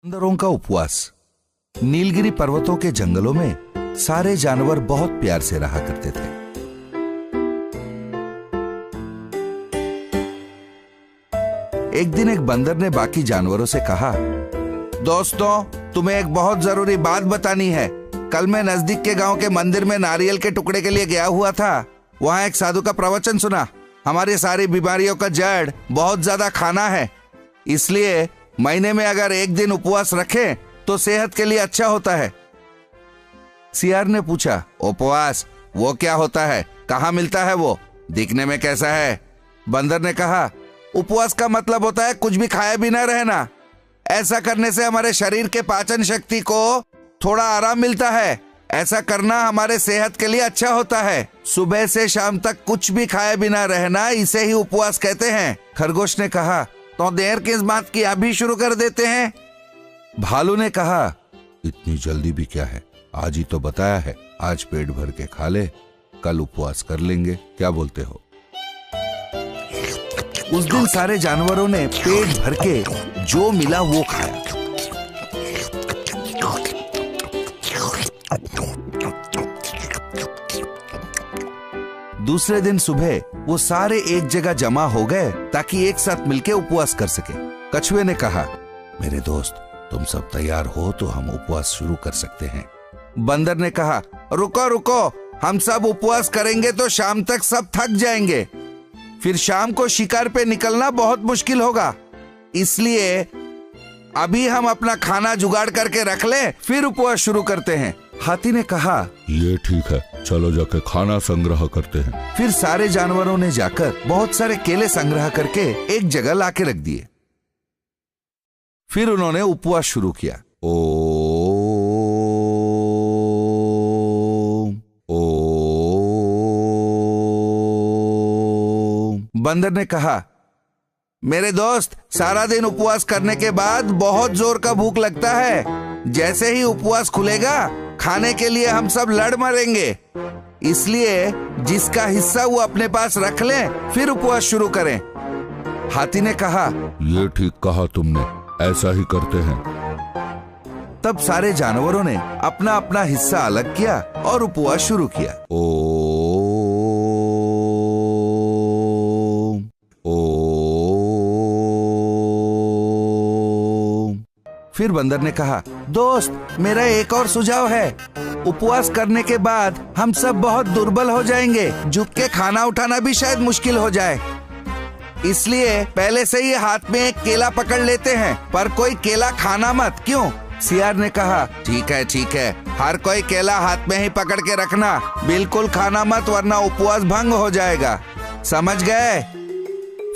बंदरों का उपवास। नीलगिरी पर्वतों के जंगलों में सारे जानवर बहुत प्यार से रहा करते थे। एक दिन एक बंदर ने बाकी जानवरों से कहा, दोस्तों, तुम्हें एक बहुत जरूरी बात बतानी है। कल मैं नजदीक के गांव के मंदिर में नारियल के टुकड़े के लिए गया हुआ था। वहां एक साधु का प्रवचन सुना। हमारी सारी बीमारियों का जड़ बहुत ज्यादा खाना है, इसलिए महीने में अगर एक दिन उपवास रखें तो सेहत के लिए अच्छा होता है। सियार ने पूछा, उपवास वो क्या होता है? कहाँ मिलता है वो? दिखने में कैसा है? बंदर ने कहा, उपवास का मतलब होता है कुछ भी खाए बिना रहना। ऐसा करने से हमारे शरीर के पाचन शक्ति को थोड़ा आराम मिलता है। ऐसा करना हमारे सेहत के लिए अच्छा होता है। सुबह से शाम तक कुछ भी खाए बिना रहना, इसे ही उपवास कहते हैं। खरगोश ने कहा, तो देर किस बात की, अभी शुरू कर देते हैं। भालू ने कहा, इतनी जल्दी भी क्या है, आज ही तो बताया है। आज पेट भर के खा ले, कल उपवास कर लेंगे, क्या बोलते हो? उस दिन सारे जानवरों ने पेट भर के जो मिला वो खाया। दूसरे दिन सुबह वो सारे एक जगह जमा हो गए ताकि एक साथ मिलकर उपवास कर सके। कछुए ने कहा, मेरे दोस्त, तुम सब तैयार हो तो हम उपवास शुरू कर सकते हैं। बंदर ने कहा, रुको रुको, हम सब उपवास करेंगे तो शाम तक सब थक जाएंगे। फिर शाम को शिकार पे निकलना बहुत मुश्किल होगा, इसलिए अभी हम अपना खाना जुगाड़ करके रख ले, फिर उपवास शुरू करते हैं। हाथी ने कहा, ये ठीक है, चलो जाके खाना संग्रह करते हैं। फिर सारे जानवरों ने जाकर बहुत सारे केले संग्रह करके एक जगह लाके रख दिए। फिर उन्होंने उपवास शुरू किया। बंदर ने कहा, मेरे दोस्त, सारा दिन उपवास करने के बाद बहुत जोर का भूख लगता है। जैसे ही उपवास खुलेगा, खाने के लिए हम सब लड़ मरेंगे, इसलिए जिसका हिस्सा वो अपने पास रख ले, फिर उपवास शुरू करें। हाथी ने कहा, ये ठीक कहा तुमने, ऐसा ही करते हैं। तब सारे जानवरों ने अपना अपना हिस्सा अलग किया और उपवास शुरू किया। फिर बंदर ने कहा, दोस्त, मेरा एक और सुझाव है। उपवास करने के बाद हम सब बहुत दुर्बल हो जाएंगे, झुक के खाना उठाना भी शायद मुश्किल हो जाए, इसलिए पहले से ही हाथ में एक केला पकड़ लेते हैं, पर कोई केला खाना मत। क्यों? सियार ने कहा, ठीक है, हर कोई केला हाथ में ही पकड़ के रखना, बिल्कुल खाना मत, वरना उपवास भंग हो जाएगा, समझ गए?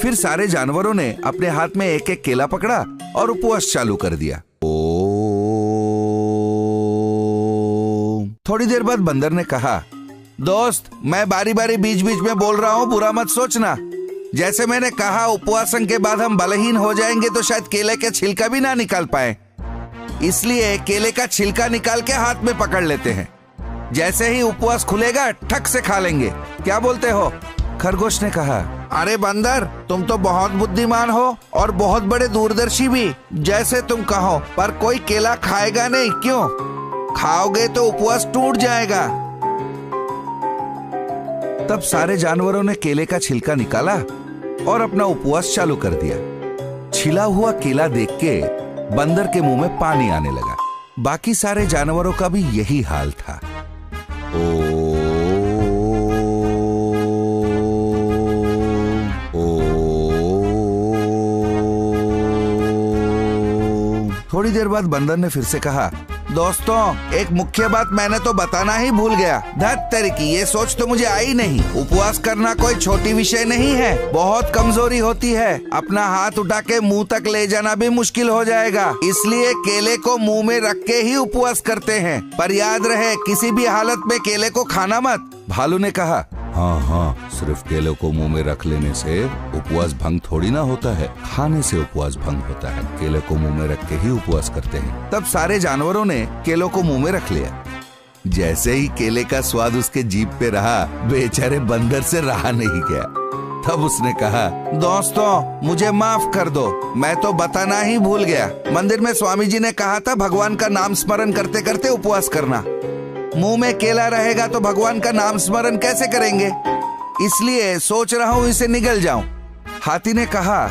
फिर सारे जानवरों ने अपने हाथ में एक एक केला पकड़ा और उपवास चालू कर दिया। थोड़ी देर बाद बंदर ने कहा, दोस्त, मैं बारी बारी बीच बीच में बोल रहा हूँ, बुरा मत सोचना। जैसे मैंने कहा, उपवासन के बाद हम बलहीन हो जाएंगे तो शायद केले के छिलका भी ना निकाल पाए, इसलिए केले का छिलका निकाल के हाथ में पकड़ लेते हैं। जैसे ही उपवास खुलेगा, ठक से खा लेंगे, क्या बोलते हो? खरगोश ने कहा, अरे बंदर, तुम तो बहुत बुद्धिमान हो और बहुत बड़े दूरदर्शी भी, जैसे तुम कहो, पर कोई केला खाएगा नहीं। क्यों? खाओगे तो उपवास टूट जाएगा। तब सारे जानवरों ने केले का छिलका निकाला और अपना उपवास चालू कर दिया। छिला हुआ केला देख के बंदर के मुंह में पानी आने लगा। बाकी सारे जानवरों का भी यही हाल था। थोड़ी देर बाद बंदर ने फिर से कहा, दोस्तों, एक मुख्य बात मैंने तो बताना ही भूल गया। धत तेरी की, ये सोच तो मुझे आई नहीं। उपवास करना कोई छोटी विषय नहीं है, बहुत कमजोरी होती है। अपना हाथ उठा के मुंह तक ले जाना भी मुश्किल हो जाएगा, इसलिए केले को मुंह में रख के ही उपवास करते हैं, पर याद रहे, किसी भी हालत में केले को खाना मत। भालू ने कहा, हाँ, सिर्फ केले को मुंह में रख लेने से उपवास भंग थोड़ी ना होता है, खाने से उपवास भंग होता है। केले को मुंह में रख के ही उपवास करते हैं। तब सारे जानवरों ने केलों को मुंह में रख लिया। जैसे ही केले का स्वाद उसके जीभ पे रहा, बेचारे बंदर से रहा नहीं गया। तब उसने कहा, दोस्तों मुझे माफ कर दो, मैं तो बताना ही भूल गया। मंदिर में स्वामी जी ने कहा था भगवान का नाम स्मरण करते करते उपवास करना। मुंह में केला रहेगा तो भगवान का नाम स्मरण कैसे करेंगे, इसलिए सोच रहा हूँ इसे निगल जाऊं। हाथी ने कहा,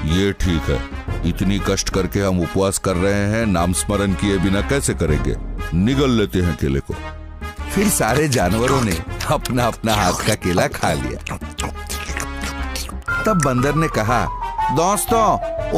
ये ठीक है, इतनी कष्ट करके हम उपवास कर रहे हैं, नाम स्मरण किए बिना कैसे करेंगे, निगल लेते हैं केले को। फिर सारे जानवरों ने अपना अपना हाथ का केला खा लिया। तब बंदर ने कहा, दोस्तों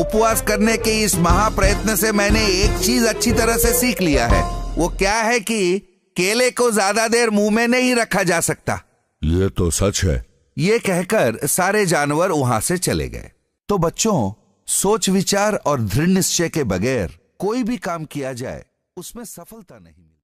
उपवास करने के इस महाप्रयत्न से मैंने एक चीज अच्छी तरह से सीख लिया है। वो क्या है कि केले को ज्यादा देर मुंह में नहीं रखा जा सकता। ये तो सच है। ये कहकर सारे जानवर वहां से चले गए। तो बच्चों, सोच विचार और दृढ़ निश्चय के बगैर कोई भी काम किया जाए उसमें सफलता नहीं।